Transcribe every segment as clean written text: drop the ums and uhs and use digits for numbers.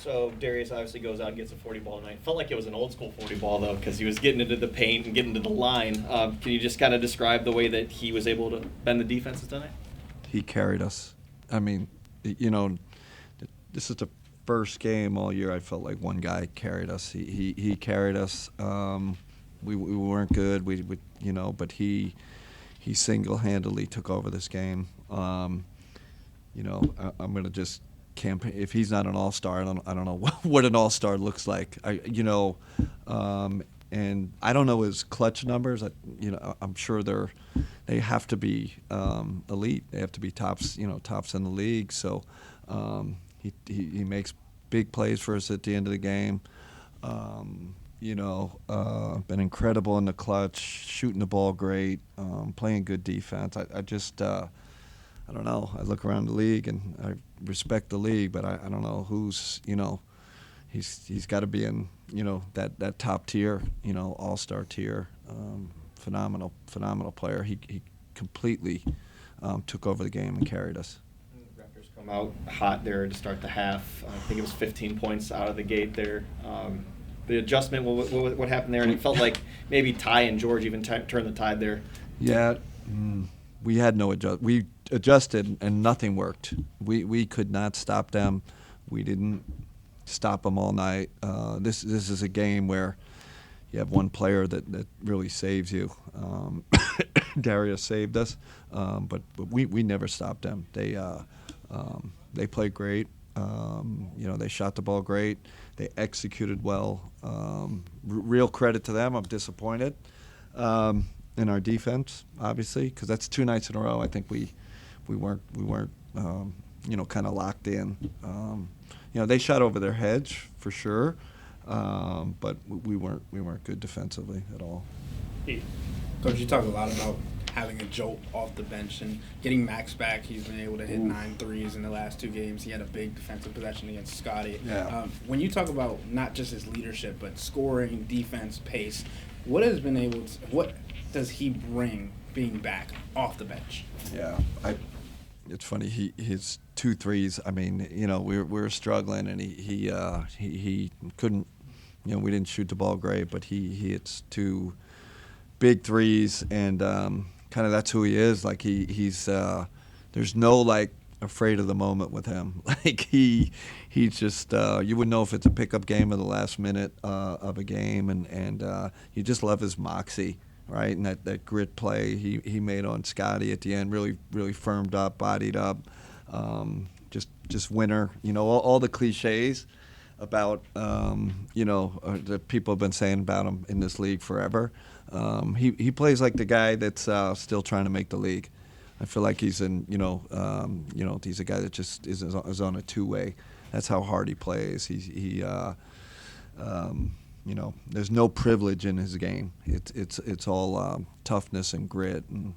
So Darius obviously goes out and gets a 40 ball tonight. Felt like it was an old school 40 ball though, because he was getting into the paint and getting to the line. Can you just kind of describe the way that he was able to bend the defenses tonight? He carried us. I mean, this is the first game all year I felt like one guy carried us. He carried us. We weren't good. But he single-handedly took over this game. I'm gonna just campaign. If he's not an all-star, I don't know what an all-star looks like. And I don't know his clutch numbers. I'm sure they have to be elite. They have to be tops in the league. So he makes big plays for us at the end of the game. Been incredible in the clutch, shooting the ball great, playing good defense. I don't know. I look around the league and I respect the league, but I don't know who's, he's got to be in, that top tier, all-star tier. Phenomenal player. He completely took over the game and carried us. The Raptors come out hot there to start the half. I think it was 15 points out of the gate there. The adjustment, what happened there? And it felt like maybe Ty and George even turned the tide there. Yeah, we had no adjust. We adjusted and nothing worked. We could not stop them. We didn't stop them all night. This is a game where you have one player that really saves you. Darius saved us, but we never stopped them. They played great. They shot the ball great. They executed well. Real credit to them. I'm disappointed in our defense, obviously, because that's 2 nights in a row. I think we weren't kind of locked in. They shot over their heads for sure, but we weren't good defensively at all. Coach, you talk a lot about having a jolt off the bench and getting Max back. He's been able to hit 9 threes in the last 2 games. He had a big defensive possession against Scotty. Yeah. When you talk about not just his leadership, but scoring, defense, pace, what does he bring being back off the bench? Yeah, it's funny. His 2 threes. I mean, we were struggling, and he couldn't. We didn't shoot the ball great, but he hits 2 big threes, and kind of that's who he is. Like he's there's no afraid of the moment with him. He's just you wouldn't know if it's a pickup game or the last minute of a game, and you just love his moxie. Right, and that grit play he made on Scotty at the end, really firmed up, bodied up, just winner. All the cliches about that people have been saying about him in this league forever. He plays like the guy that's still trying to make the league. I feel like he's in he's a guy that just is on a 2-way. That's how hard he plays. There's no privilege in his game. It's all toughness and grit, and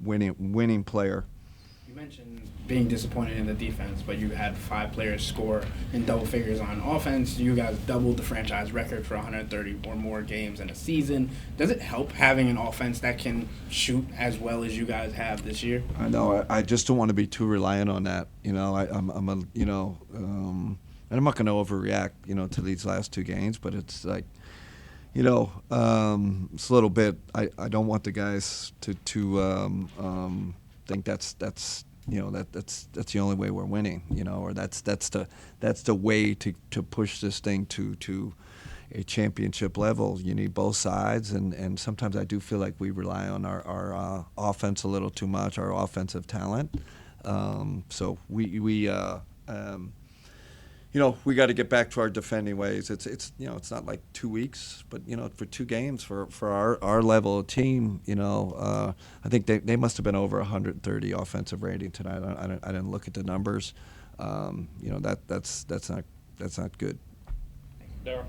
winning player. You mentioned being disappointed in the defense, but you had 5 players score in double figures on offense. You guys doubled the franchise record for 130 or more games in a season. Does it help having an offense that can shoot as well as you guys have this year? I know. I just don't want to be too reliant on that. And I'm not going to overreact, to these last 2 games, but it's like, it's a little bit. I don't want the guys to think that's the only way we're winning, or that's the way to push this thing to a championship level. You need both sides, and sometimes I do feel like we rely on our offense a little too much, our offensive talent. So we got to get back to our defending ways. It's not like 2 weeks, but for 2 games for our level of team, I think they must have been over 130 offensive rating tonight. I didn't look at the numbers. That's not good. Daryl.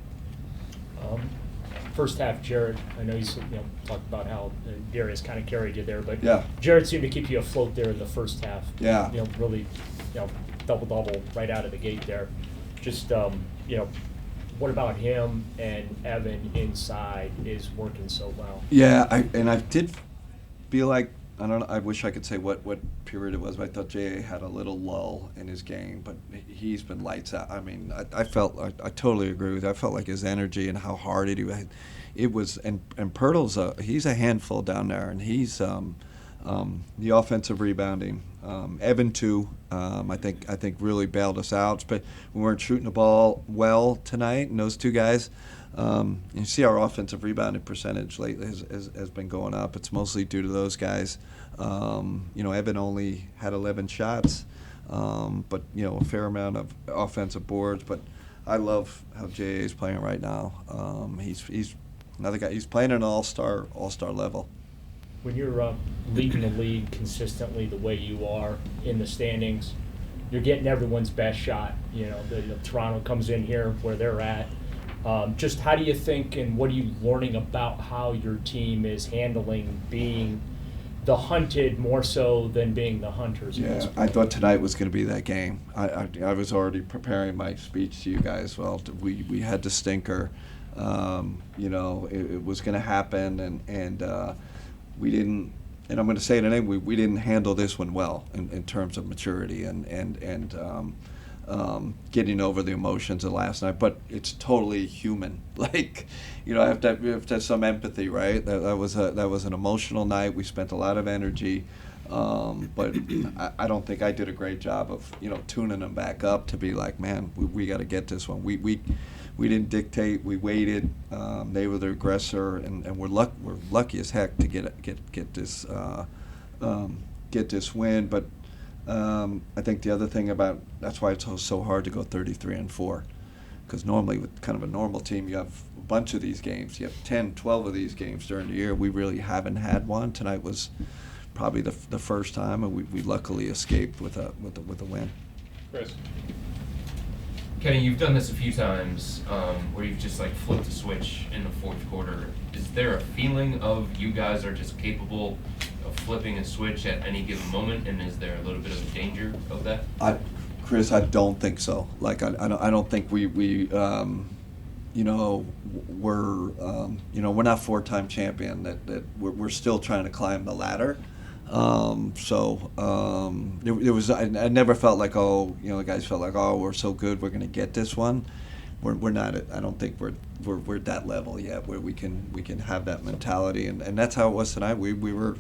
First half, Jarrett, I know you talked about how Darius kind of carried you there, but yeah. Jarrett seemed to keep you afloat there in the first half. Yeah. Really, double right out of the gate there. Just, what about him and Evan inside is working so well? Yeah, I did feel like I don't know, I wish I could say what period it was, but I thought J.A. had a little lull in his game, but he's been lights out. I mean, I totally agree with you. I felt like his energy and how hard he was. It was, and Pirtle's he's a handful down there, and he's the offensive rebounding. Evan too, I think really bailed us out, but we weren't shooting the ball well tonight, and those two guys. You see our offensive rebounding percentage lately has been going up. It's mostly due to those guys. Evan only had 11 shots, but a fair amount of offensive boards. But I love how J.A. is playing right now. He's another guy. He's playing at an all-star level. When you're leading the league consistently the way you are in the standings, you're getting everyone's best shot. The Toronto comes in here where they're at. Just how do you think, and what are you learning about how your team is handling being the hunted more so than being the hunters? Yeah, I thought tonight was going to be that game. I was already preparing my speech to you guys. Well, we had the stinker. It was going to happen, and we didn't. And I'm going to say it anyway. We didn't handle this one well in terms of maturity and getting over the emotions of last night. But it's totally human. I have to have some empathy, right? That was an emotional night. We spent a lot of energy, but I don't think I did a great job of tuning them back up to be like, man, we got to get this one. We didn't dictate. We waited. They were the aggressor, and we're lucky as heck to get this win. But I think the other thing about that's why it's so hard to go 33-4, because normally with kind of a normal team you have a bunch of these games. You have 10, 12 of these games during the year. We really haven't had one. Tonight was probably the first time, and we luckily escaped with a win. Chris. Kenny, you've done this a few times where you've just flipped a switch in the fourth quarter. Is there a feeling of you guys are just capable of flipping a switch at any given moment, and is there a little bit of a danger of that? Chris, I don't think so. I don't think we're not four-time champion. That we're still trying to climb the ladder. There was. I never felt like the guys felt like we're so good we're going to get this one. We're not. I don't think we're at that level yet where we can have that mentality, and that's how it was tonight. We were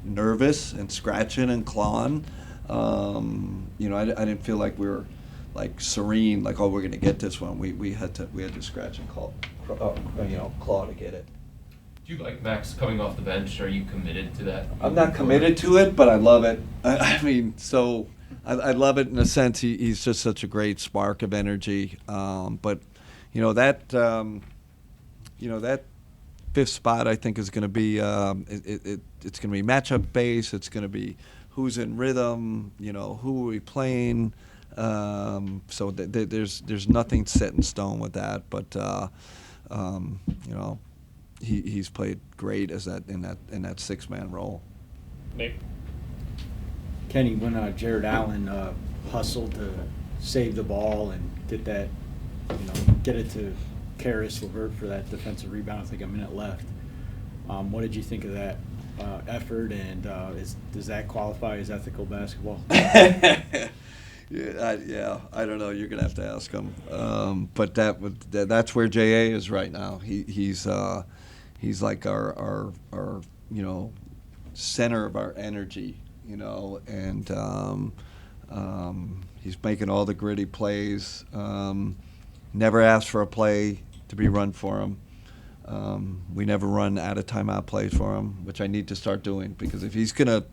nervous and scratching and clawing. I didn't feel like we were serene, we're going to get this one. We had to scratch and claw to get it. Do you like Max coming off the bench? Are you committed to that? I'm not committed to it, but I love it. I love it in a sense. He's just such a great spark of energy. But that fifth spot I think is going to be it's going to be matchup based. It's going to be who's in rhythm. Who are we playing? There's nothing set in stone with that. But He's played great as in that six-man role. Nick. Kenny, when Jarrett Allen hustled to save the ball and get that, get it to Caris LeVert for that defensive rebound, I think a minute left. What did you think of that effort, and does that qualify as ethical basketball? Yeah, I don't know. You're gonna have to ask him. But that's where J.A. is right now. He's like our center of our energy, and he's making all the gritty plays. Never asked for a play to be run for him. We never run out of timeout plays for him, which I need to start doing, because if he's gonna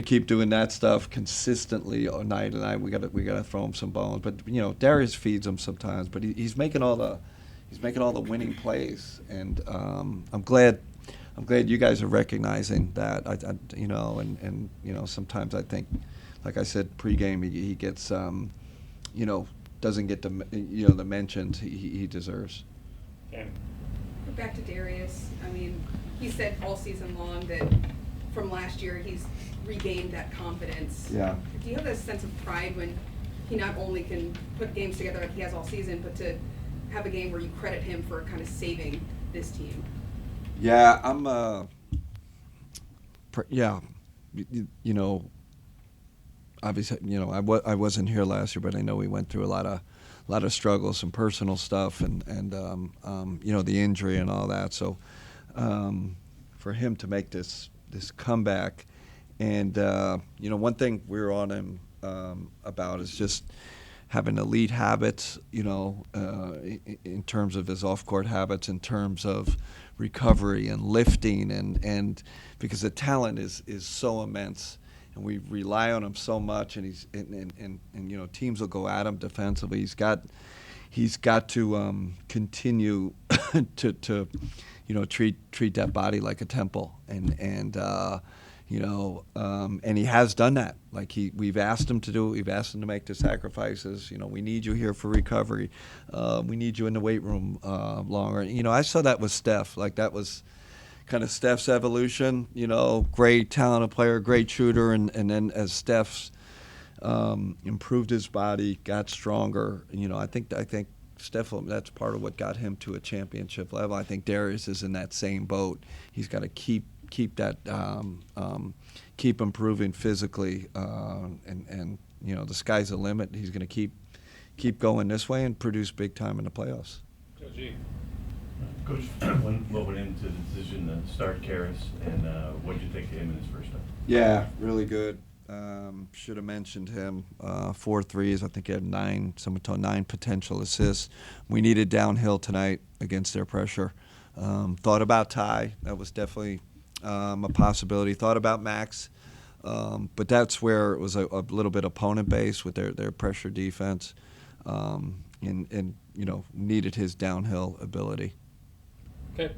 keep doing that stuff consistently all night and night, we gotta throw him some bones. But Darius feeds him sometimes, but he's making all the winning plays, and I'm glad you guys are recognizing that. And sometimes I think, like I said pregame, he gets doesn't get the mentions he deserves. Yeah. Back to Darius. I mean, he said all season long that from last year he's regained that confidence. Yeah. Do you have a sense of pride when he not only can put games together like he has all season, but to have a game where you credit him for kind of saving this team? Yeah, yeah, you know, obviously, you know, I wasn't here last year, but I know we went through a lot of struggles, some personal stuff, and you know, the injury and all that. So for him to make this comeback, and you know, one thing we were on him about is just having elite habits, you know, in terms of his off-court habits, in terms of recovery and lifting, and because the talent is so immense, and we rely on him so much, and he's and you know, teams will go at him defensively. He's got to continue to you know, treat that body like a temple, and you know, and he has done that. Like we've asked him to do it. We've asked him to make the sacrifices. You know, we need you here for recovery. We need you in the weight room longer. You know, I saw that with Steph. Like that was kind of Steph's evolution. You know, great talented player, great shooter, and then as Steph's improved his body, got stronger. You know, I think Steph, that's part of what got him to a championship level. I think Darius is in that same boat. He's got to keep that keep improving physically, and you know, the sky's the limit. He's going to keep going this way and produce big time in the playoffs. Coach, what went into the decision to start Caris, and what did you think of him in his first time? Yeah, really good. Should have mentioned him. 4 threes. I think he had 9. Someone told 9 potential assists. We needed downhill tonight against their pressure. Thought about Ty. That was definitely a possibility. Thought about Max, but that's where it was a little bit opponent-based with their pressure defense, and you know, needed his downhill ability. Okay.